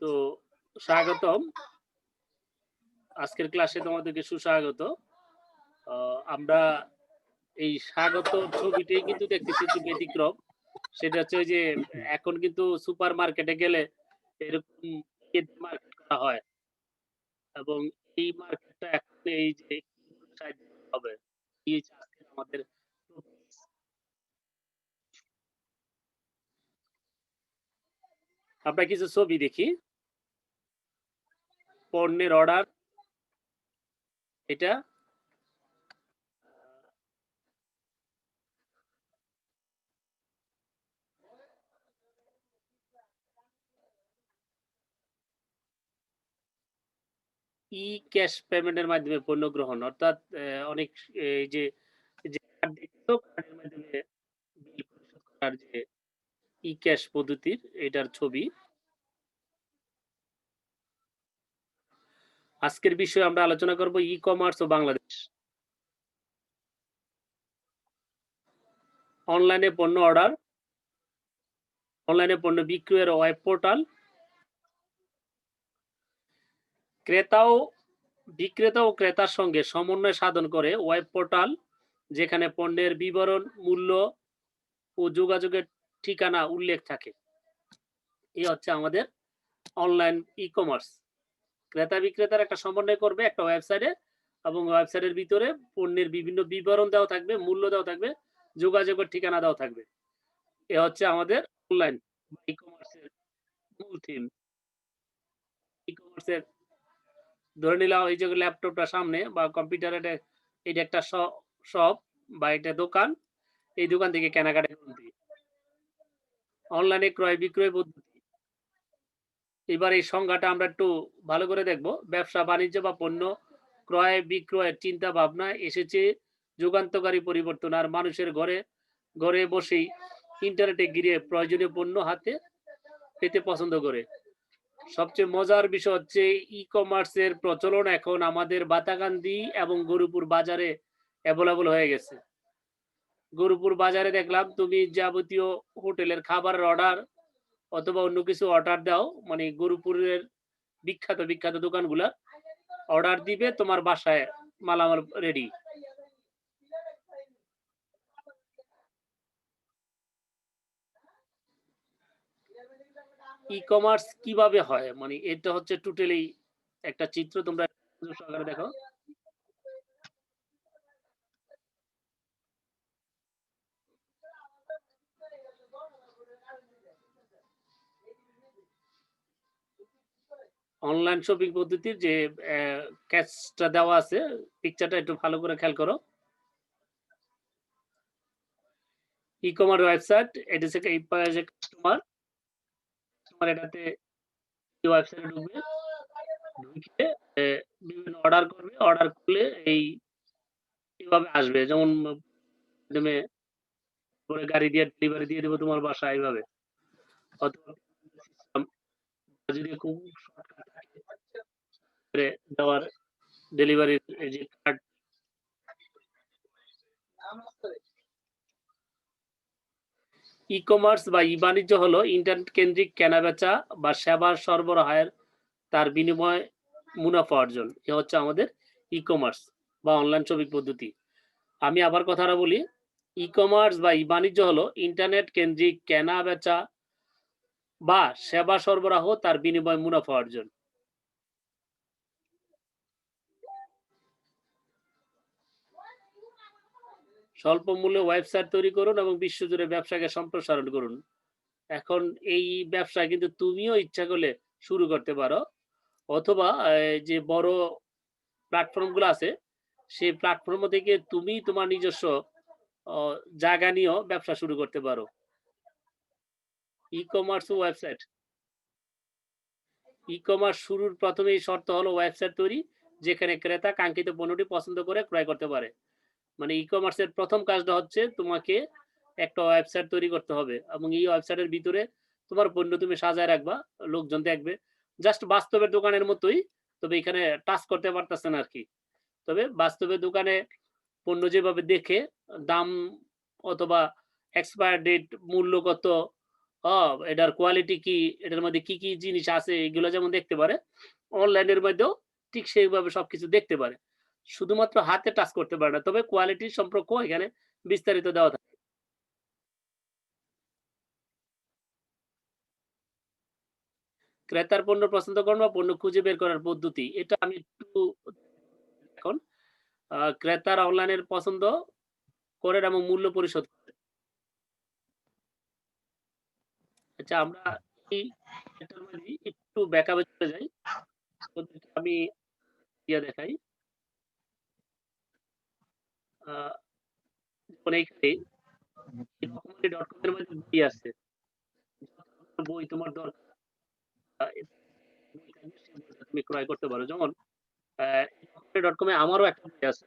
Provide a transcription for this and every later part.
তো স্বাগতম, আজকের ক্লাসে তোমাদেরকে সুস্বাগত। আমরা এই স্বাগত ছবিটাই কিন্তু দেখতেছি একটু ব্যতিক্রম। সেটা হচ্ছে ওই যে এখন কিন্তু সুপার মার্কেটে গেলে এরকম মার্কেট করা হয় এবং এই মার্কেটটা এখন এই যে হবে আমাদের আমরা কিছু ছবি দেখি। পণ্যের অর্ডার, এটা ই ক্যাশ পেমেন্টের মাধ্যমে পণ্য গ্রহণ, অর্থাৎ অনেক এই যে কার্ডের মাধ্যমে বিল পরিশোধ করার যে ই ক্যাশ পদ্ধতির এটার ছবি। আজকের বিষয়ে আমরা আলোচনা করব ই কমার্স ও বাংলাদেশ। অনলাইনে পণ্য অর্ডার, অনলাইনে পণ্য বিক্রয়ের ওয়েব পোর্টাল, বিক্রেতা ও ক্রেতার সঙ্গে সমন্বয় সাধন করে ওয়েব পোর্টাল, যেখানে পণ্যের বিবরণ, মূল্য ও যোগাযোগের ঠিকানা উল্লেখ থাকে। এই হচ্ছে আমাদের অনলাইন ই কমার্স। ক্রেতা বিক্রেতার একটা সমন্বয় করবে একটা ওয়েবসাইটে, এবং ওয়েবসাইটের ভিতরে পণ্যের বিভিন্ন বিবরণ দেওয়া থাকবে, মূল্য দেওয়া থাকবে, যোগাযোগের ঠিকানা দেওয়া থাকবে। এ হচ্ছে আমাদের অনলাইন ই কমার্সের মূল থিম। ই কমার্সের ধরে নিলাম এই যে ল্যাপটপটা সামনে বা কম্পিউটারে, এটা একটা শপ বা এটা দোকান, এই দোকান থেকে কেনাকাটা করতে। অনলাইনে ক্রয় বিক্রয় পদ্ধতি। এবার এই সংজ্ঞাটা আমরা একটু ভালো করে দেখব। ব্যবসা বাণিজ্য বা পণ্য ক্রয় বিক্রয়ের চিন্তা ভাবনা এসেছে যুগান্তকারী পরিবর্তন, আর মানুষের ঘরে ঘরে বসেই ইন্টারনেটে গিয়ে প্রয়োজনীয় পণ্য হাতে পেতে পছন্দ করে। সবচেয়ে মজার বিষয় হচ্ছে ই কমার্সের প্রচলন এখন আমাদের বাতাকান্দি এবং গরুপুর বাজারে অ্যাভেলেবল হয়ে গেছে। গরুপুর বাজারে দেখলাম তুমি যাবতীয় হোটেলের খাবারের অর্ডার অথবা অন্য কিছু অর্ডার দাও, মানে গরুপুরের বিখ্যাত বিখ্যাত দোকানগুলা অর্ডার দিবে, তোমার বাসায় মালামাল রেডি। ই কমার্স কিভাবে হয়, মানে এটা হচ্ছে টোটালি একটা চিত্র, তোমরা দেখো। অনলাইন শপিং পদ্ধতির যে ক্যাচটা দেওয়া আছে, পিকচারটা একটু ভালো করে খেয়াল করো। ই কমার্স ওয়েবসাইট, এটা থেকে এই যে কাস্টমার এটাতে ওয়েবসাইটে ঢুকবে, ঢুকে বিভিন্ন অর্ডার করবে, অর্ডার করলে এই এভাবে আসবে, যেমন মাধ্যমে গাড়ি দিয়ে ডেলিভারি দিয়ে দেবো তোমার বাসায় এইভাবে। অথবা যদি খুব দেওয়ার ডেলিভারির এই যে কার্ড। ই কমার্স বা ই বাণিজ্য হলো ইন্টারনেট কেন্দ্রিক কেনাবেচা বা সেবার সরবরাহের তার বিনিময় মুনাফা অর্জন। এ হচ্ছে আমাদের ই কমার্স বা অনলাইন শপিং পদ্ধতি। আমি আবার কথাটা বলি, ই কমার্স বা ই বাণিজ্য হলো ইন্টারনেট কেন্দ্রিক কেনা বেচা বা সেবা সরবরাহ তার বিনিময় মুনাফা অর্জন। স্বল্প মূল্যে ওয়েবসাইট তৈরি করুন এবং বিশ্বজুড়ে ব্যবসাকে সম্প্রসারণ করুন। এখন এই ব্যবসা কিন্তু তুমিও ইচ্ছা করলে শুরু করতে পারো, অথবা যে বড় প্ল্যাটফর্ম গুলো আছে সেই প্ল্যাটফর্ম থেকে তুমি তোমার নিজস্ব জায়গা নিয়েও ব্যবসা শুরু করতে পারো। E commerce website, e commerce শুরুর প্রথমেই শর্ত হলো ওয়েবসাইট তৈরি, যেখানে ক্রেতা কাঙ্ক্ষিত পণ্যটি পছন্দ করে ক্রয় করতে পারে। মানে ই কমার্সের প্রথম কাজটা হচ্ছে তোমাকে একটা ওয়েবসাইট তৈরি করতে হবে, এবং এই ওয়েবসাইটের ভিতরে তোমার পণ্য তুমি সাজায় রাখবা, লোকজন দেখবে, জাস্ট বাস্তবের দোকানের মতোই, তবে এখানে টাচ করতে পারতেছেন আরকি। তবে বাস্তবের দোকানে পণ্য যেভাবে দেখে দাম অথবা এক্সপায়ার ডেট, মূল্য কত, অ এটার কোয়ালিটি কি, এটার মধ্যে কি, কি জিনিস আছে এগুলো যেমন দেখতে পারে, অনলাইনের মধ্যেও ঠিক সেইভাবে সবকিছু দেখতে পারে। শুধুমাত্র হাতে টাচ করতে পারে না। তবে কোয়ালিটির সম্পর্ক এখানে বিস্তারিত দেওয়া থাকে। ক্রেতার পণ্য পছন্দ করেন বা পণ্য খুঁজে বের করার পদ্ধতি। এটা আমি একটু এখন ক্রেতারা অনলাইনের পছন্দ করেন এবং মূল্য পরিশোধ করেন। আচ্ছা আমরা এই এটার মধ্যে একটু ব্যাকআপে চলে যাই। ওদেরকে আমি দেখাই। আ যেমন এইখানে এই রকমারি.com এর মধ্যে বই আছে। বই তোমার দরকার তুমি ক্রয় করতে পারো। যেমন রকমারি.com এ আমারও একটা বই আছে।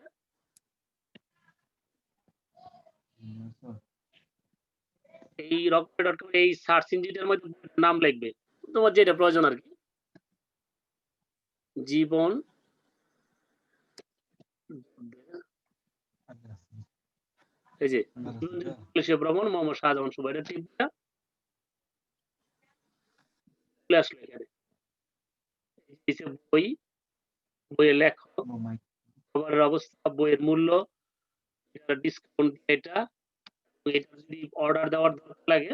এই রকমারি.com এই সার্চ ইঞ্জিনের মধ্যে নাম লিখবে। তোমার যেটা প্রয়োজন আরকি। জীবন এই যে পুলিশে ভ্রমণ মোহাম্মদ শাহজাহান সুবহ এটা টিপ দিয়া চলে আসলো এখানে। নিচে বই, বইয়ের লেখক, খাবারের অবস্থা, বইয়ের মূল্য, এটা ডিসকাউন্ট এটা, এটা যদি অর্ডার দেওয়ার দরকার লাগে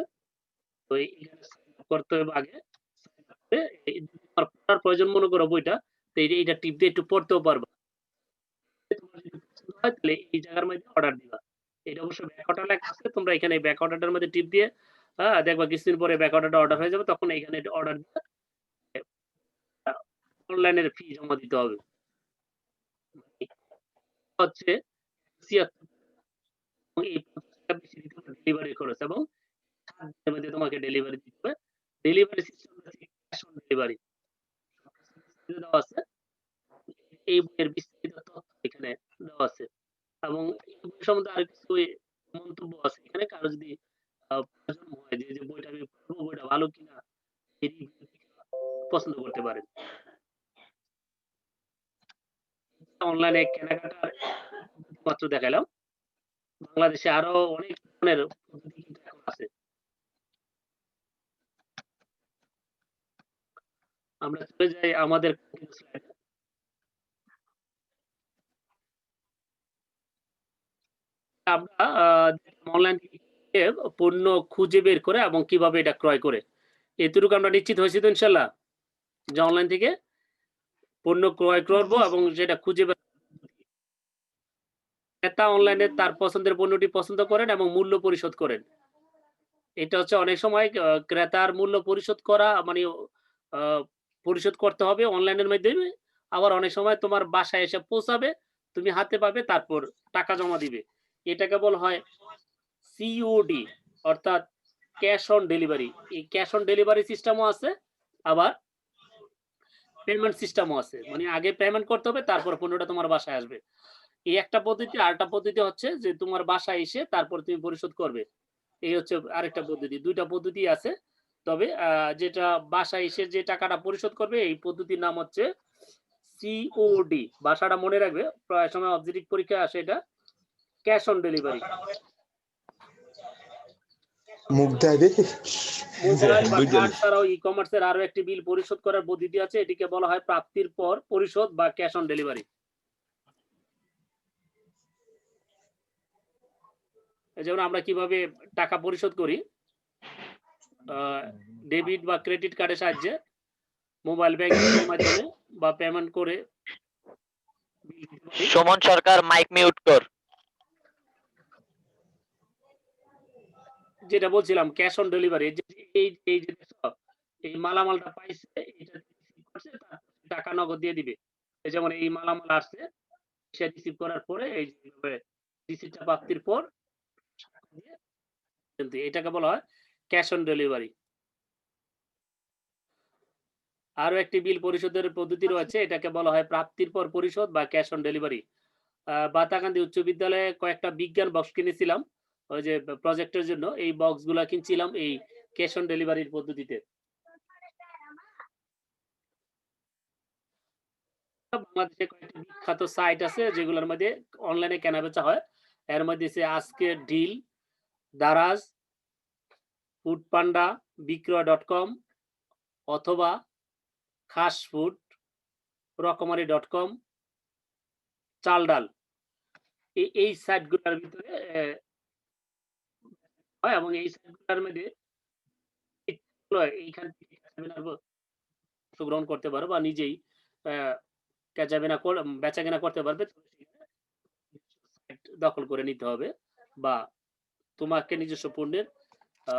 তো এখানে সাইন আপ করতে হবে আগে। সাইন আপ করে এই তোমার পড়ার প্রয়োজন মনে করো বইটা, তো এইটা টিপ দিয়ে একটু পড়তেও পারবা। তোমার যদি পছন্দ হয় তাহলে এই জায়গার মধ্যে অর্ডার দিবা। এটা অবশ্য ব্যাক অর্ডার লেখা আছে। তোমরা এখানে ব্যাক অর্ডারটার মধ্যে টিপ দিয়ে দেখবা কিছুদিন পরে ব্যাক অর্ডারটা অর্ডার হয়ে যাবে। তখন এখানে অর্ডার দিয়ে আ অনলাইনের ফি জমা দিতে হবে। হচ্ছে ৭৬ এবং এই ৳৫০ বেশি দিতে হবে ডেলিভারি খরচ এবং ৭ দিনের মধ্যে তোমাকে ডেলিভারি দিতে হবে। ডেলিভারি সিস্টেম হচ্ছে ক্যাশ অন ডেলিভারি। দেওয়া আছে। এই বইয়ের বিস্তারিত তথ্য এখানে দেওয়া আছে। এবং এই বই সম্বন্ধে আরো কিছু মন্তব্য আছে এখানে। কারো যদি প্রয়োজন হয় যে বইটা আমি পড়বো, বইটা ভালো কিনা এই রিভিউ দেখে পছন্দ করতে পারেন। অনলাইনে কেনাকাটার মাত্র দেখাইলাম। বাংলাদেশে আরো অনেক ধরনের পদ্ধতি কিন্তু এখন আছে। আমরা চলে যাই আমাদের স্লাইডে। আমরা অনলাইন থেকে পণ্য খুঁজে বের করে এবং কিভাবে এটা ক্রয় করে। এতটুকু আমরা নিশ্চিত হয়েছি তো ইনশাআল্লাহ? যে অনলাইন থেকে পণ্য ক্রয় করব এবং সেটা খুঁজে বের ক্রেতা অনলাইনে তার পছন্দের পণ্যটি পছন্দ করেন এবং মূল্য পরিশোধ করেন। এটা হচ্ছে অনেক সময় ক্রেতার মূল্য পরিশোধ করা মানে আ পরিশোধ করতে হবে অনলাইনের মাধ্যমে। আবার অনেক সময় তোমার বাসায় এসে পৌঁছাবে, তুমি হাতে পাবে তারপর টাকা জমা দিবে। এটাকে বলা হয় সিওডি অর্থাৎ ক্যাশ অন ডেলিভারি। এই ক্যাশ অন ডেলিভারি সিস্টেমও আছে, আবার পেমেন্ট সিস্টেমও আছে। মানে আগে পেমেন্ট করতে হবে তারপর পণ্যটা তোমার বাসায় আসবে। এই একটা পদ্ধতি, আরেকটা পদ্ধতি হচ্ছে যে তোমার বাসায় এসে তারপর তুমি পরিশোধ করবে। এই হচ্ছে আরেকটা পদ্ধতি। ২ টা পদ্ধতি আছে। তবে যেটা বাসায় এসে যে টাকাটা পরিশোধ করবে এই পদ্ধতির নাম হচ্ছে সিওডি। ভাষাটা মনে রাখবে। প্রায় সময় অবজেক্টিভ পরীক্ষায় আসে এটা। Cash on delivery. মোবাইল বা কার্ড ছাড়াও ই-কমার্স এর আরো একটি বিল পরিশোধ করার পদ্ধতি আছে। এটিকে বলা হয় প্রাপ্তির পর পরিশোধ বা ক্যাশ অন ডেলিভারি। যেমন আমরা কিভাবে টাকা পরিশোধ করি আ ডেবিট বা ক্রেডিট কার্ডের সাহায্যে, মোবাইল ব্যাংকিং এর মাধ্যমে বা পেমেন্ট করে বিল দিতে পারি। সুমন সরকার মাইক মিউট কর। যেটা বলছিলাম ক্যাশ অন ডেলিভারি এই যে দেখছো, এই মালামালটা পাইছে এটা রিসিভ করছে টাকা নগদ দিয়ে দিবে। এই যেমন এই মালামাল আসছে, সে রিসিভ করার পরে এই যে রিসিপ্টটা প্রাপ্তির পর দিয়ে কিন্তু এটাকে বলা হয় ক্যাশ অন ডেলিভারি। আরো একটি বিল পরিশোধের পদ্ধতি রয়েছে। এটাকে বলা হয় প্রাপ্তির পর পরিশোধ বা ক্যাশ অন ডেলিভারি। বাতাকান্দি উচ্চ বিদ্যালয়ে কয়েকটা বিজ্ঞান বক্স কিনেছিলাম। ওই যে প্রজেক্টের জন্য এই বক্সগুলা কিনছিলাম এই ক্যাশ অন ডেলিভারির পদ্ধতিতে। বাংলাদেশে কয়েকটি বিখ্যাত সাইট আছে যেগুলোর মধ্যে অনলাইনে কেনাবেচা হয়। এর মধ্যে আছে আজকের ডিল, দারাজ, ফুডপান্ডা, বিক্রয়.com অথবা খাস ফুড, রকমারি.com, চাল-ডাল। এই সাইটগুলোর ভিতরে হয় এবং এই সাইটগুলোর মধ্যে এইখান থেকে অংশগ্রহণ করতে পারো বা নিজেই আ বেচা-কেনা করতে পারবে। সাইট দখল করে নিতে হবে বা তোমাকে নিজস্ব পণ্যের আ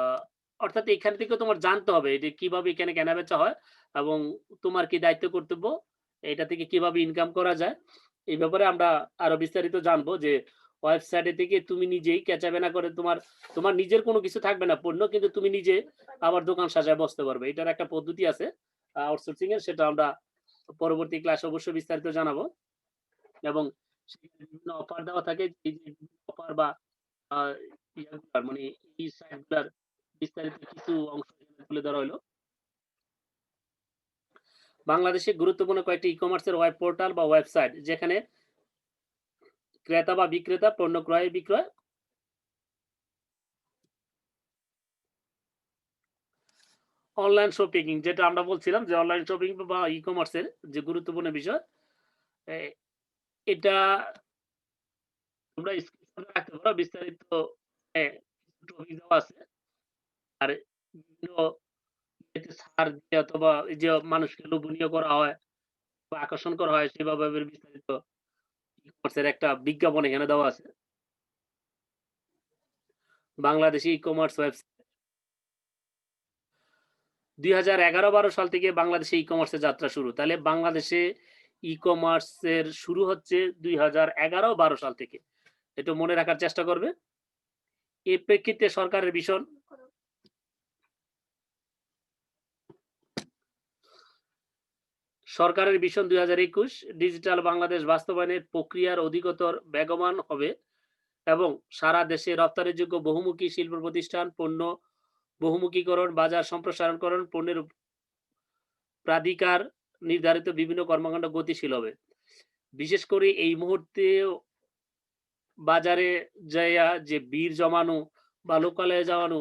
অর্থাৎ এখান থেকেও তোমার জানতে হবে যে কিভাবে এখানে কেনাবেচা হয় এবং তোমার কি দায়িত্ব কর্তব্য, এটা থেকে কিভাবে ইনকাম করা যায়। এই ব্যাপারে আমরা আরো বিস্তারিত জানবো যে ওয়েবসাইটে থেকে তুমি নিজেই কেচা-বেনা করে তোমার নিজের কোনো কিছু থাকবে না পণ্য, কিন্তু তুমি নিজে আবার দোকান সাজায় বসতে পারবে। এটার একটা পদ্ধতি আছে আউটসোর্সিং এর, সেটা আমরা পরবর্তী ক্লাসে অবশ্যই বিস্তারিত জানাবো এবং সেখানে বিভিন্ন অফার দেওয়া থাকে। এই যে অফার বা আ ইয়াগুলার মানে এই সাইট গুলার বিস্তারিত কিছু অংশ এখানে তুলে ধরা হইলো। বাংলাদেশে গুরুত্বপূর্ণ কয়েকটি ই-কমার্সের ওয়েব পোর্টাল বা ওয়েবসাইট যেখানে ক্রেতা বা বিক্রেতা পণ্য ক্রয় বিক্রয় অনলাইন শপিং, যেটা আমরা বলছিলাম যে অনলাইন শপিং বা ই-কমার্সের যে গুরুত্বপূর্ণ বিষয়, এ এটা তোমরা স্ক্রিনশট রাখতে পারো। বিস্তারিত টপিক দেওয়া আছে। আর বিভিন্ন এতে ছাড় দিয়ে অথবা এই যে মানুষকে লোভনীয় করা হয় বা আকর্ষণ করা হয় সেভাবে বিস্তারিত ই-কমার্সের একটা বিজ্ঞাপন এখানে দেওয়া আছে। বাংলাদেশী ই-কমার্স ওয়েবসাইট ২০১১-১২ সাল থেকে বাংলাদেশে ই-কমার্সের যাত্রা শুরু। তাহলে বাংলাদেশে ই-কমার্সের শুরু হচ্ছে ২০১১-১২ সাল থেকে। একটু মনে রাখার চেষ্টা করবে। এর প্রেক্ষিতে সরকারের ভিশন ২০২১ ডিজিটাল বাংলাদেশ বাস্তবায়নের প্রক্রিয়ার অধিকতর বেগবান হবে এবং সারা দেশে রপ্তানিযোগ্য বহুমুখী শিল্প প্রতিষ্ঠান, পণ্য বহুমুখীকরণ, বাজার সম্প্রসারণকরণ, পণ্যের প্রাধিকার নির্ধারিত বিভিন্ন কর্মকাণ্ড গতিশীল হবে। বিশেষ করে এই মুহূর্তে বাজারে যাইয়া যে ভিড় জমানো বা লোকালয়ে যাওয়ানো,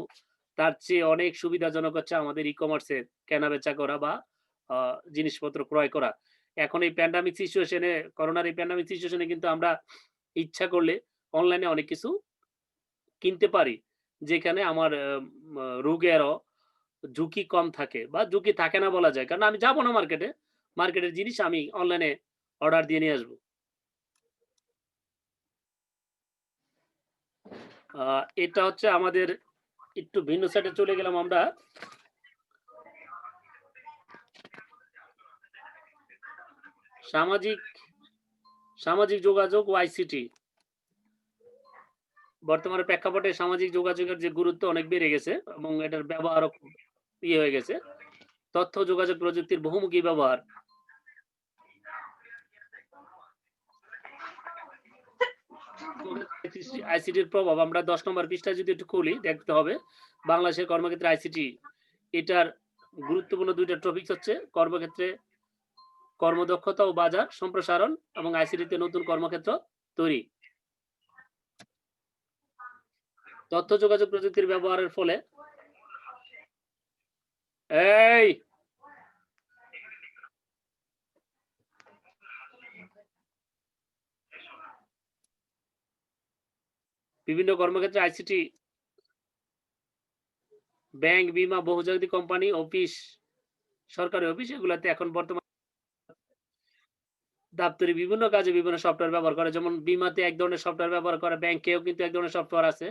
তার চেয়ে অনেক সুবিধাজনক হচ্ছে আমাদের ই-কমার্সে কেনাবেচা করা বা জিনিসপত্র ক্রয় করা। এখন এই প্যান্ডেমিক সিচুয়েশন এ করোনার এই প্যান্ডেমিক সিচুয়েশন এ কিন্তু আমরা ইচ্ছা করলে অনলাইনে অনেক কিছু কিনতে পারি। যেখানে আমার রোগেরও ঝুঁকি কম থাকে বা ঝুঁকি থাকে না বলা যায়। কারণ আমি যাব না মার্কেটে। মার্কেটের জিনিস আমি অনলাইনে অর্ডার দিয়ে নিয়ে আসবো। আ এটা হচ্ছে আমাদের একটু ভিন্ন সাইডে চলে গেলাম আমরা। সামাজিক সামাজিক যোগাযোগ ও আইসিটি। বর্তমানে প্রেক্ষাপটে সামাজিক যোগাযোগের যে গুরুত্ব অনেক বেড়ে গেছে এবং এটার ব্যবহারও খুব হয়ে গেছে। তথ্য যোগাযোগ প্রযুক্তির বহুমুখী ব্যবহার। আইসিটির প্রভাব আমরা ১০ নম্বর পৃষ্ঠায় যদি একটু খুলি দেখতে হবে বাংলাদেশের কর্মক্ষেত্রে আইসিটি এটার গুরুত্বপূর্ণ ২ টা টপিকস হচ্ছে কর্মক্ষেত্রে কর্মদক্ষতা ও বাজার সম্প্রসারণ এবং আইসিটিতে নতুন কর্মক্ষেত্র তৈরি। তথ্য যোগাযোগ প্রযুক্তির ব্যবহারের ফলে এই বিভিন্ন কর্মক্ষেত্রে আইসিটি ব্যাংক, বীমা, বহুজাতিক কোম্পানি, অফিস, সরকারি অফিস এগুলাতে এখন বর্তমানে দাপ্তরিক বিভিন্ন কাজে বিভিন্ন সফটওয়্যার ব্যবহার করে। যেমন বীমাতে এক ধরনের সফটওয়্যার ব্যবহার করে, ব্যাংকেও কিন্তু এক ধরনের সফটওয়্যার আছে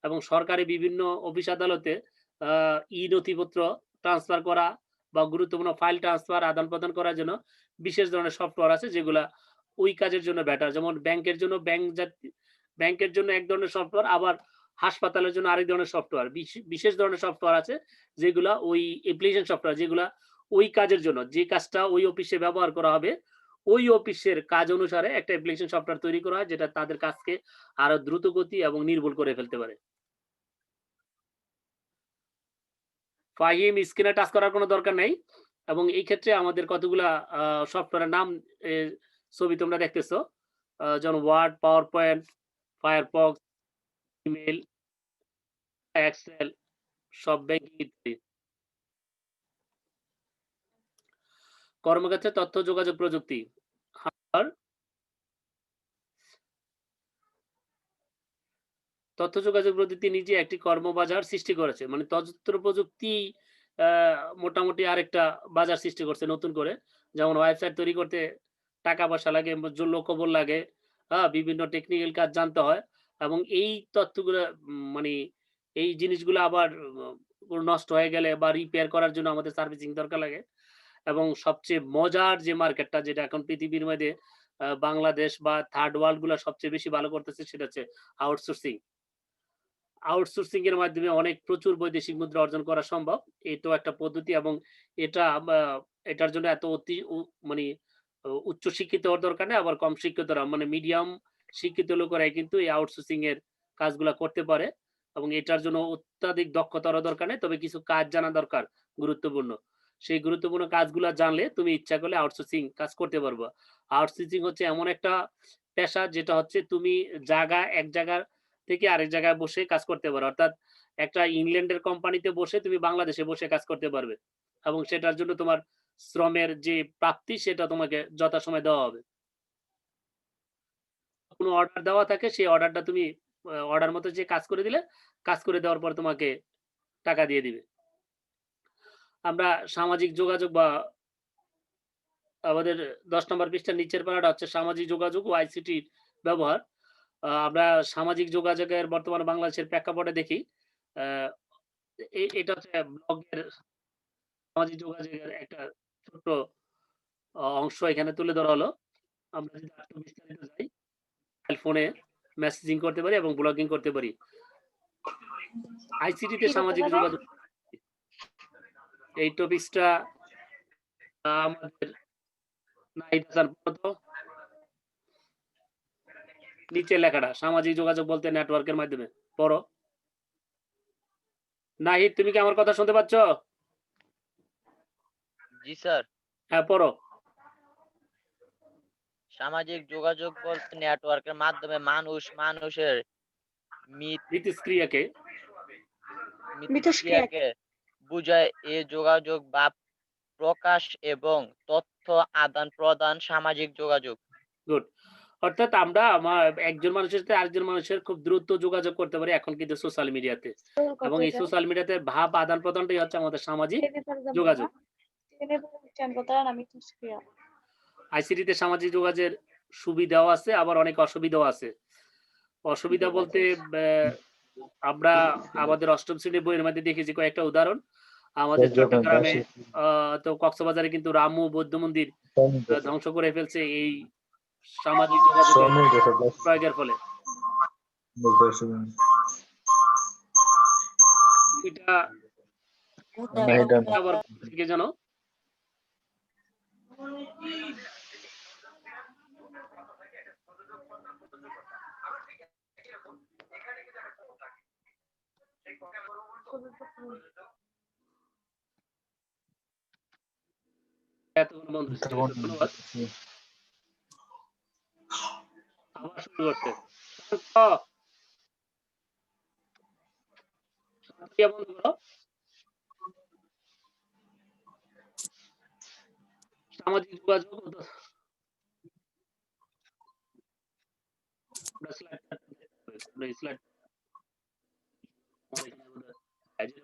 এবং সরকারি বিভিন্ন অফিস আদালতে আ ই-নথিপত্র ট্রান্সফার করা বা গুরুত্বপূর্ণ ফাইল ট্রান্সফার আদান-প্রদান করার জন্য বিশেষ ধরনের সফটওয়্যার আছে যেগুলা ওই কাজের জন্য বেটার। যেমন ব্যাংকের জন্য এক ধরনের সফটওয়্যার, আবার হাসপাতালের জন্য আরেক ধরনের সফটওয়্যার। বিশেষ ধরনের সফটওয়্যার আছে যেগুলা ওই অ্যাপ্লিকেশন সফটওয়্যার যেগুলা ওই কাজের জন্য, যে কাজটা ওই অফিসে ব্যবহার করা হবে, ওই অফিসের কাজ অনুসারে একটা অ্যাপ্লিকেশন সফটওয়্যার তৈরি করা হয় যেটা তাদের কাজকে আরো দ্রুতগতি এবং নির্ভুল করে ফেলতে পারে। ফাহিম, স্ক্রিনে টাচ করার কোনো দরকার নেই। এবং এই ক্ষেত্রে আমাদের কতগুলা সফটওয়্যারের নাম এ ছবি তোমরা দেখতেছো। যেমন Word, PowerPoint, Firefox, email, Excel, সব ব্যাংকিং ইত্যাদি। কর্মক্ষেত্রে তথ্য যোগাযোগ প্রযুক্তি। আর তথ্য যোগাযোগ প্রযুক্তি নিজে একটি কর্মবাজার সৃষ্টি করেছে। মানে তথ্য প্রযুক্তি আ মোটামুটি আরেকটা বাজার সৃষ্টি করছে নতুন করে। যেমন ওয়েবসাইট তৈরি করতে টাকা-পয়সা লাগে, লোকবল লাগে, বিভিন্ন টেকনিক্যাল কাজ জানতে হয় এবং এই তথ্যগুলা মানে এই জিনিসগুলো আবার নষ্ট হয়ে গেলে বা রিপেয়ার করার জন্য আমাদের সার্ভিসিং দরকার লাগে এবং সবচেয়ে মজার যে মার্কেটটা যেটা এখন পৃথিবীর মধ্যে বাংলাদেশ বা থার্ড ওয়ার্ল্ড গুলা সবচেয়ে বেশি ভালো করতেছে সেটা হচ্ছে আউটসোর্সিং। আউটসোর্সিং এর মাধ্যমে অনেক প্রচুর বৈদেশিক মুদ্রা অর্জন করা সম্ভব। এটাও একটা পদ্ধতি এবং এটা এটার জন্য এত অতি মানে উচ্চ শিক্ষিত হওয়ার দরকার নেই, আবার কম শিক্ষিতরা মানে মিডিয়াম শিক্ষিত লোকেরাই কিন্তু এই আউটসোর্সিং এর কাজগুলা করতে পারে এবং এটার জন্য অত্যাধিক দক্ষতারও দরকার নেই। তবে কিছু কাজ জানা দরকার গুরুত্বপূর্ণ। সেই গুরুত্বপূর্ণ কাজগুলা জানলে তুমি ইচ্ছা করলে আউটসোর্সিং কাজ করতে পারবা। আউটসোর্সিং হচ্ছে এমন একটা পেশা যেটা হচ্ছে তুমি এক জায়গা থেকে আরেক জায়গায় বসে কাজ করতে পারো। অর্থাৎ একটা ইংল্যান্ডের কোম্পানিতে বসে তুমি বাংলাদেশে বসে কাজ করতে পারবে। এবং সেটার জন্য তোমার শ্রমের যে প্রাপ্তি সেটা তোমাকে যথাসময়ে দেওয়া হবে। কোনো অর্ডার দেওয়া থাকে সেই অর্ডারটা তুমি অর্ডার মতো যে কাজ করে দিলে, কাজ করে দেওয়ার পর তোমাকে টাকা দিয়ে দিবে। আমরা সামাজিক যোগাযোগ বা আমাদের ১০ নম্বর পৃষ্ঠার নিচের প্যারাটা হচ্ছে সামাজিক যোগাযোগ ও আইসিটির ব্যবহার। আমরা সামাজিক যোগাযোগের বর্তমানে বাংলাদেশের প্রেক্ষাপটে দেখি। আ এটা হচ্ছে ব্লগের সামাজিক যোগাযোগের একটা ছোট্ট অংশ এখানে তুলে ধরা হলো। আমরা যদি আরেকটু বিস্তারিত যাই, মোবাইল ফোনে মেসেজিং করতে পারি এবং ব্লগিং করতে পারি। আইসিটিতে কি করতে সামাজিক পারো? যোগাযোগ এই টপিকসটা আমাদের নাহিদ হাসান পড়ো তো। নিচের লেখাটা সামাজিক যোগাযোগ বলতে নেটওয়ার্কের মাধ্যমে। পড়ো। নাহিদ তুমি কি আমার কথা শুনতে পাচ্ছ? জি স্যার। হ্যাঁ, পড়ো। সামাজিক যোগাযোগ বলতে নেটওয়ার্কের মাধ্যমে মানুষের মিথস্ক্রিয়াকে মিথস্ক্রিয়া মিথস্ক্রিয়াকে বুঝায়। এ যোগাযোগ বা প্রকাশ এবং তথ্য আদান-প্রদান সামাজিক যোগাযোগ। গুড। অর্থাৎ আমরা একজন মানুষের সাথে আরেকজন মানুষের খুব দ্রুত যোগাযোগ করতে পারি এখন কিন্তু সোশ্যাল মিডিয়াতে। এবং করতে এই চাই। সোশ্যাল মিডিয়াতে ভাব আদান-প্রদানটাই হচ্ছে আমাদের সামাজিক টেনে পড়ে যাবো না। যোগাযোগ। টেনে পড়ে চান না মিথস্ক্রিয়া। আইসিটিতে সামাজিক যোগাযোগের সুবিধাও আছে আবার অনেক অসুবিধাও আছে। অসুবিধা ঠিক বলতে আছে। আমরা আমাদের ৮ম শ্রেণীর বইয়ের মধ্যে দেখেছি কয়েকটা উদাহরণ। আমাদের চট্টগ্রামে তো কক্সবাজারে কিন্তু রামু বৌদ্ধ মন্দির ধ্বংস করে ফেলছে এই সামাজিক যোগাযোগের প্রয়োগের ফলে। এটা আবার থেকে যেন এতক্ষণ বন্ধ ছিল। ধন্যবাদ। আবার শুরু করতে। বন্ধ করো। সামাজিক যোগাযোগ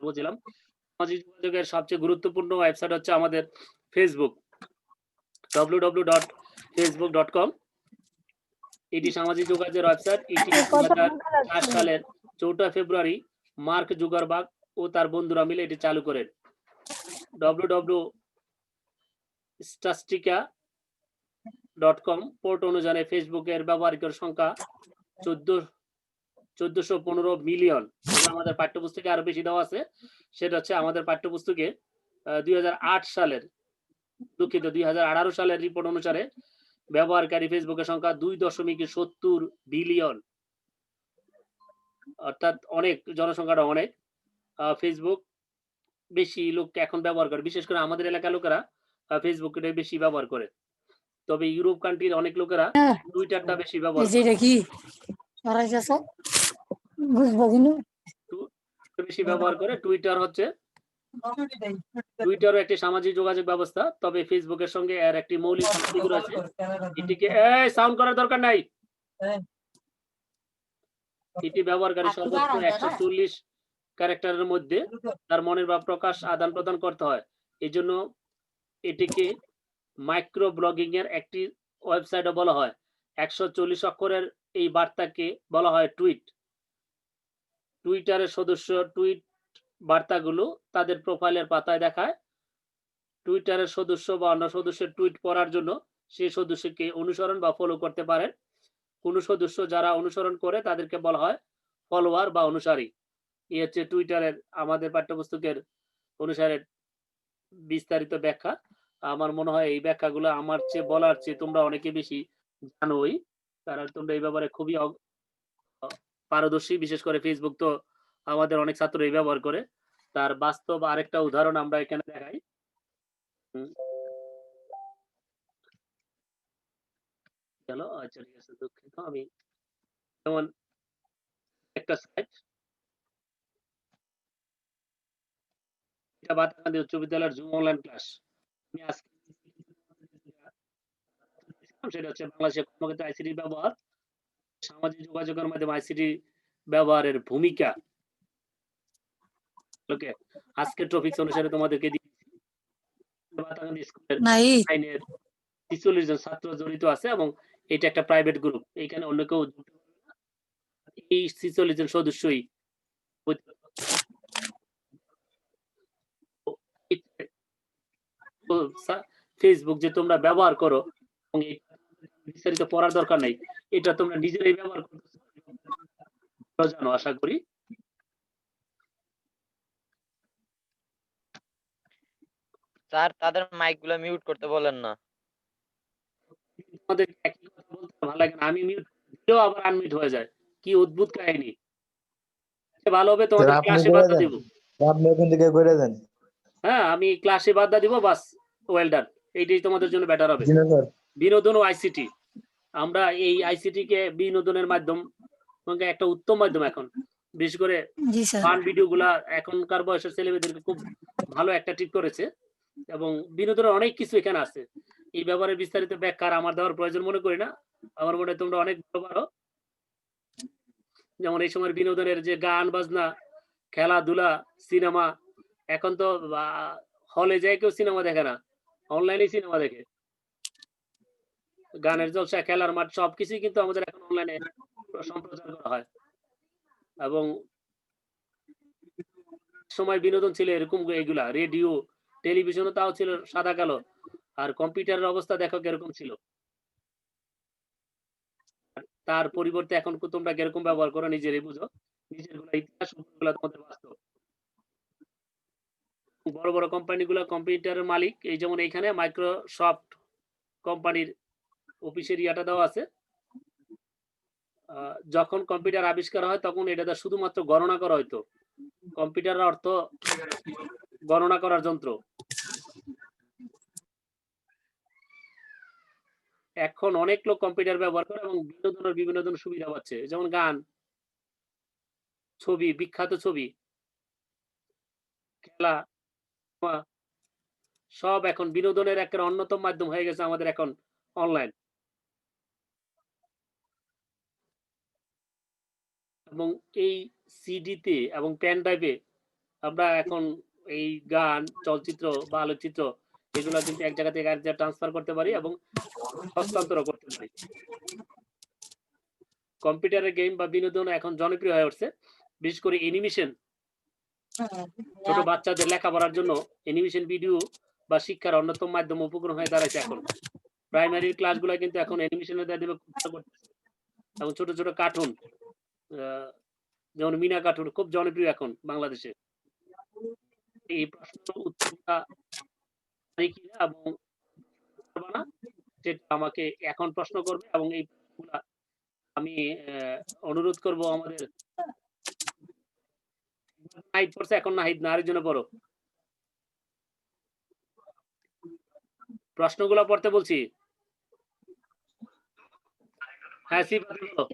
বলছিলাম সামাজিক যোগাযোগের সবচেয়ে গুরুত্বপূর্ণ ওয়েবসাইট হচ্ছে আমাদের ফেসবুক। www.facebook.com এটি সামাজিক যোগাযোগের ওয়েবসাইট। এটি ২০০৪ সালের ৪ ফেব্রুয়ারি মার্ক জুকারবার্গ ও তার বন্ধুরা মিলে এটি চালু করেন। www.statistica.com পোর্ট অনুযায়ী ফেসবুকের ব্যবহারকারীর সংখ্যা ১৪১৫ মিলিয়ন। আমাদের পাঠ্যপুস্তকে আরো বেশি দেওয়া আছে। সেটা হচ্ছে আমাদের পাঠ্যপুস্তকে ২০০৮ সালের ২০১৮ সালের রিপোর্ট অনুসারে ব্যবহারকারী ফেসবুকের সংখ্যা ২.৭০ বিলিয়ন। অর্থাৎ অনেক, জনসংখ্যাটা অনেক। ফেসবুক বেশি লোক এখন ব্যবহার করে। বিশেষ করে আমাদের এলাকার লোকেরা Facebook টা বেশি ব্যবহার করে। তবে ইউরোপ কান্ট্রির অনেক লোকেরা Twitter টা বেশি ব্যবহার করে। যেটা কি সরাইতেছে বুঝবো কিন্তু বেশি ব্যবহার করে। Twitter হচ্ছে Twitter ও একটি সামাজিক যোগাযোগ ব্যবস্থা। তবে Facebook এর সঙ্গে এর একটি মৌলিক পার্থক্য রয়েছে। এটিকে সাউন্ড করার দরকার নাই। এটি ব্যবহারকারী সর্বোচ্চ 140 ক্যারেক্টারের মধ্যে তার মনের ভাব প্রকাশ আদান-প্রদান করতে হয়। এজন্য এটিকে মাইক্রো ব্লগিং এর একটি ওয়েবসাইটও বলা হয়। 140 অক্ষরের এই বার্তাকে বলা হয় টুইট। টুইটারের সদস্য টুইট বার্তাগুলো তাদের প্রোফাইলের পাতায় দেখায়। টুইটারের সদস্য বা অন্য সদস্যের টুইট পড়ার জন্য সেই সদস্যকে অনুসরণ বা ফলো করতে পারেন। কোন সদস্য যারা অনুসরণ করে তাদেরকে বলা হয় ফলোয়ার বা অনুসারী। এই হচ্ছে টুইটারের আমাদের পাঠ্যপুস্তকের অনুসারে বিস্তারিত ব্যাখ্যা। আমার মনে হয় এই ব্যাখ্যাগুলো আমার চেয়ে বলার চেয়ে তোমরা অনেকে বেশি জানোই। কারণ তোমরা এই ব্যাপারে খুবই পারদর্শী। বিশেষ করে Facebook তো আমাদের অনেক ছাত্রই ব্যবহার করে। তার বাস্তব আরেকটা উদাহরণ আমরা এখানে দেখাই। গেল আচ্ছা ঠিক আছে দুঃখিত আমি যেমন একটা সাইট এটা বাতাকান্দি উচ্চ বিদ্যালয়ের জুম অনলাইন ক্লাস আমি আজকে সেটা হচ্ছে বাংলাদেশের কর্মক্ষেত্রে আইসিটি ব্যবহার সামাজিক যোগাযোগের মাধ্যমে আইসিটি ব্যবহারের ভূমিকা ওকে আজকের টপিকস অনুসারে তোমাদেরকে দিয়েছি বাতাকান্দি স্কুলের নাই 43 জন ছাত্র জড়িত আছে এবং এটা একটা প্রাইভেট গ্রুপ এখানে অন্য কেউ এই 46 জন সদস্যই ফেসবুক যে তোমরা ব্যবহার করো এবং বিস্তারিত পড়ার দরকার নাই এটা তোমরা নিজেরাই ব্যবহার করতেছো জানো আশা করি স্যার তাদের মাইকগুলো মিউট করতে বলেন না। তোমাদের একই কথা বলতে ভালো লাগে না আমি মিউট দিলেও আবার আনমিউট হয়ে যায় কি অদ্ভুত কাহিনী ভালো হবে তোমাদের ক্লাসে বার্তা দিব আপনি ওখান থেকে করে দেন হ্যাঁ আমি ক্লাসে বার্তা দিব বাস ওয়েল ডান এইটাই তোমাদের জন্য বেটার হবে বিনোদন ও আইসিটি আমরা এই আইসিটি কে বিনোদনের মাধ্যম একটা উত্তম মাধ্যম এখন বিশেষ করে জি স্যার ফান ভিডিওগুলা এখনকার বয়সের ছেলেমেয়েদেরকে খুব ভালো একটা টিপ করেছে এবং বিনোদনের অনেক কিছু এখানে আছে এই ব্যাপারে বিস্তারিত ব্যাখ্যা আমার দেওয়ার প্রয়োজন মনে করি না আমার মনে হয় তোমরা অনেক ভালো পারো যেমন এই সময় বিনোদনের যে গান বাজনা খেলাধুলা সিনেমা এখন তো হলে যায় কেউ সিনেমা দেখে না অনলাইনে সিনেমা দেখে গানের জলসা খেলার মাঠ সবকিছুই কিন্তু আমাদের এখন অনলাইনে সম্প্রচার করা হয় এবং সময় বিনোদন ছিল এরকম এগুলা রেডিও টেলিভিশনও তাও ছিল সাদা কালো আর কম্পিউটারের অবস্থা দেখো কিরকম ছিল তার পরিবর্তে এখন তোমরা কিরকম ব্যবহার করো নিজেরই বুঝো নিজের গুলা ইতিহাস গুলা তোমাদের বাস্তব বড় বড় কোম্পানিগুলো কম্পিউটারের মালিক এই যেমন এইখানে মাইক্রোসফট কোম্পানির অফিসের ইয়াটা দেওয়া আছে যখন কম্পিউটার আবিষ্কার হয় তখন এটা শুধুমাত্র গণনা করা হয়তো কম্পিউটারের অর্থ গণনা করার যন্ত্র এখন অনেক লোক কম্পিউটার ব্যবহার করে এবং বিনোদনের বিভিন্ন ধরনের সুবিধা পাচ্ছে যেমন গান ছবি বিখ্যাত ছবি খেলা সব এখন বিনোদনের একটা অন্যতম মাধ্যম হয়ে গেছে আমাদের এখন অনলাইন এবং এই সিডিতে এবং পেন ড্রাইভে আমরা এখন এই গান চলচ্চিত্র বা আলোকচিত্র এগুলো কিন্তু এক জায়গা থেকে আরেক জায়গায় ট্রান্সফার করতে পারি এবং হস্তান্তর করতে পারি কম্পিউটারের গেম বা বিনোদন এখন জনপ্রিয় হয়ে উঠছে বিশেষ করে অ্যানিমেশন ছোট বাচ্চাদের লেখাপড়ার জন্য অ্যানিমেশন ভিডিও বা শিক্ষার অন্যতম মাধ্যম উপকরণ হয়ে দাঁড়াইছে এখন প্রাইমারি ক্লাসগুলো কিন্তু এখন অ্যানিমেশনের দ্বারা এবং ছোট ছোট কার্টুন যেমন মিনা কার্টুন খুব জনপ্রিয় এখন বাংলাদেশে এই প্রশ্ন উত্তরটা এবং সেটা আমাকে এখন প্রশ্ন করবে এবং এই আমি অনুরোধ করব আমাদের নাহিদ পড়ছে এখন নাহিদ না আরেকজনে পড়ো প্রশ্নগুলো পড়তে বলছি। হ্যাঁ সিফাত বলো।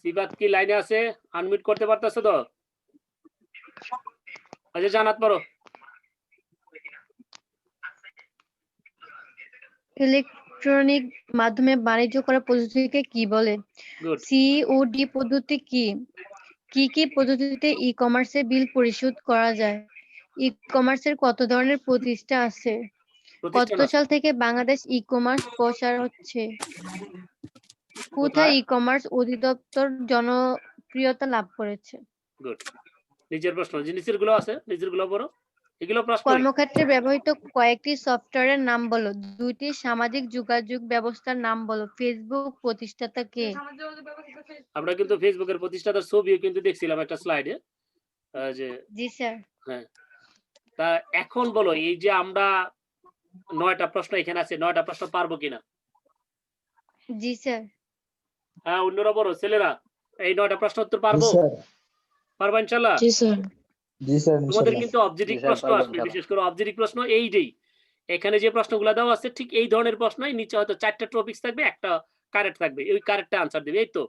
সিফাত কি লাইনে আছে? আনমিউট করতে পারতেছো তো? আচ্ছা জানাত পড়ো। ইলেকট্রনিক মাধ্যমে বাণিজ্য করার পদ্ধতিকে কি বলে? গুড। সিওডি পদ্ধতি কি? কি পদ্ধতিতে ই-কমার্সে বিল পরিশোধ করা যায়? ই-কমার্সের কত ধরনের প্রতিষ্ঠান আছে? কত সাল থেকে বাংলাদেশ ই-কমার্স প্রসার হচ্ছে? কোথায় ই-কমার্স অধিদপ্তর জনপ্রিয়তা লাভ করেছে? গুড। নিজের প্রশ্ন যে নিচের গুলো আছে নিজের গুলো পড়ো। এগুলো প্রশ্ন। কর্মক্ষেত্রে ব্যবহৃত কয়েকটি সফটওয়্যারের নাম বলো। দুইটি সামাজিক যোগাযোগ ব্যবস্থার নাম বলো। ফেসবুক প্রতিষ্ঠাতা কে? আমরা কিন্তু ফেসবুকের প্রতিষ্ঠাতার ছবিও কিন্তু দেখছিলাম একটা স্লাইডে যে জি স্যার। হ্যাঁ। তা এখন বলো এই যে আমরা 9টা প্রশ্ন এখানে আছে 9টা প্রশ্ন পারবো কিনা? জি স্যার। হ্যাঁ অন্যরা বলো ছেলেরা এই 9টা প্রশ্ন উত্তর জি পারবো? স্যার। পারবো ইনশাআল্লাহ? জি স্যার। জি স্যার তোমাদের ইনশাআল্লাহ। কিন্তু অবজেক্টিভ জি স্যার, প্রশ্ন পারবো আসবে, ইনশাআল্লাহ। বিশেষ করে অবজেক্টিভ প্রশ্ন এইটাই। এখানে যে প্রশ্নগুলো দেওয়া আছে ঠিক এই ধরনের প্রশ্নই, নিচে হয়তো 4টা টপিকস থাকবে, একটা কারেক্ট থাকবে, ওই কারেক্টটা আনসার দিবে। এই তো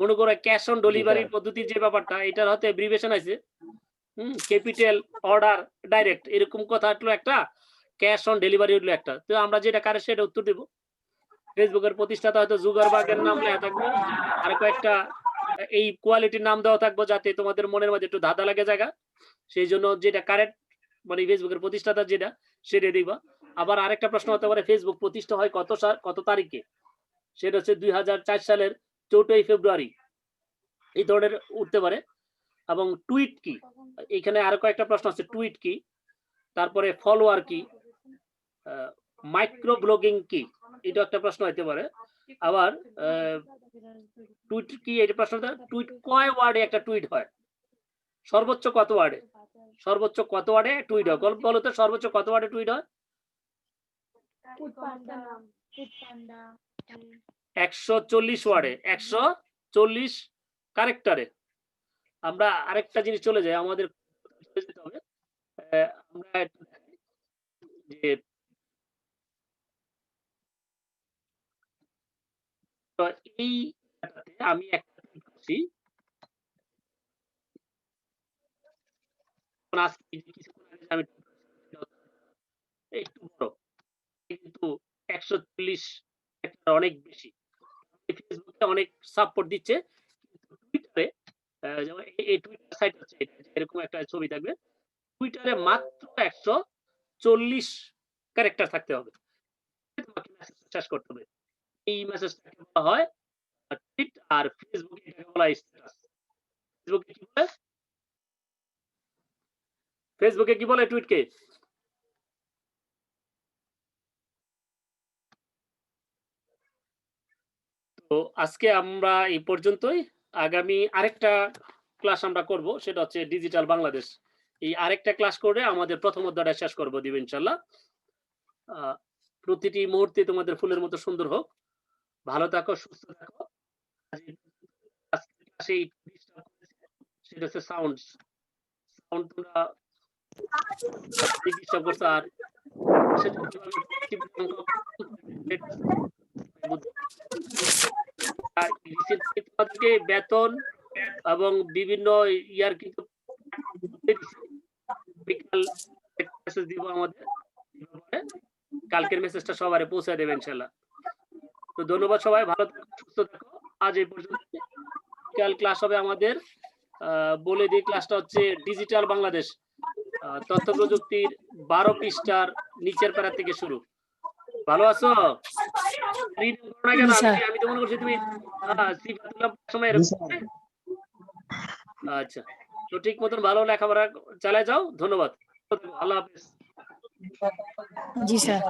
মনে করো ক্যাশ অন ডেলিভারি স্যার। পদ্ধতির যে ব্যাপারটা, এটার হয়তো এব্রিভিয়েশন আছে ক্যাপিটাল অর্ডার ডাইরেক্ট, এরকম কথা হলো একটা, ক্যাশ অন ডেলিভারি হলো একটা। তো আমরা যেটা কারেক্ট সেটা উত্তর দেব। ফেসবুকের প্রতিষ্ঠাতা হয়তো জুগারবার্গের নাম লেখা থাকবে, আর কয়েকটা এই কোয়ালিটির নাম দেওয়া থাকবে যাতে তোমাদের মনের মধ্যে একটু ধাঁধা লাগে জায়গা, সেই জন্য যেটা কারেক্ট মানে ফেসবুকের প্রতিষ্ঠাতা যেটা সেটা দিবা। আবার আরেকটা প্রশ্ন হতে পারে ফেসবুক প্রতিষ্ঠা হয় কত তারিখে, সেটা হচ্ছে 2004 সালের 4ই ফেব্রুয়ারি, এই ধরনের উঠতে পারে। এবং টুইট কি, এখানে আরো কয়েকটা প্রশ্ন আছে, টুইট কি, তারপরে ফলোয়ার কি, মাইক্রো ব্লগিং কি, এটা একটা প্রশ্ন হতে পারে। আবার টুইট কি, এটা প্রশ্নটা টুইট কয় ওয়ার্ডে একটা টুইট হয়, সর্বোচ্চ কত ওয়ার্ডে, সর্বোচ্চ কত ওয়ার্ডে টুইট হয়, গল্প বলো তো সর্বোচ্চ কত ওয়ার্ডে টুইট হয়? 140 ওয়ার্ডে, 140 ক্যারেক্টারে। আমরা আরেকটা জিনিস চলে যাই, আমাদের যেতে হবে, আমরা যে তো এই আমি একটা টুইট করছি, আজকে কিছুক্ষণ আগে আমি একটু বড় কিন্তু 140 অনেক বেশি। ফেসবুকে অনেক সাপোর্ট দিচ্ছে, কিন্তু টুইটারে যেমন এই টুইটার সাইট হচ্ছে এরকম একটা ছবি থাকবে, টুইটারে মাত্র 140 ক্যারেক্টার থাকতে হবে, তোমাকে মেসেজ শেষ করতে হবে। এই মেসেজটাকে বলা হয় টুইট, আর ফেসবুকে এটাকে বলা হয় স্ট্যাটাস। ফেসবুকে কি বলে? ফেসবুকে কি বলে টুইটকে? তো আজকে আমরা এই পর্যন্তই। আগামী আরেকটা ক্লাস আমরা করব, সেটা হচ্ছে ডিজিটাল বাংলাদেশ। এই আরেকটা ক্লাস করে আমাদের প্রথম অধ্যায়টা শেষ করব দিব ইনশাআল্লাহ। প্রতিটি মুহূর্তে তোমাদের ফুলের মতো সুন্দর হোক। ভালো থাকো, সুস্থ থাকো। আজকের ক্লাসে সেটা হচ্ছে সাউন্ড তোমরা ডিস্টার্ব করছো, আর সেটা তোমাদেরকে বেতন এবং বিভিন্ন ইয়ার কিন্তু মেসেজ দিব আমাদের, কালকের মেসেজটা সবারে পৌঁছে দেবে ইনশাআল্লাহ। তো ধন্যবাদ সবাই, ভালো থাকো, সুস্থ থাকো। আজ এই পর্যন্ত। কাল ক্লাস হবে আমাদের, বলে দিই ক্লাসটা হচ্ছে ডিজিটাল বাংলাদেশ, তথ্য প্রযুক্তির 12 পৃষ্ঠার নিচের প্যারা থেকে শুরু। ভালো আছো? আমি তো মনে করছি তুমি সময় আচ্ছা, তো ঠিক মতন ভালো লেখাপড়া চালায় যাও। ধন্যবাদ, আল্লাহ হাফেজ। জি স্যার।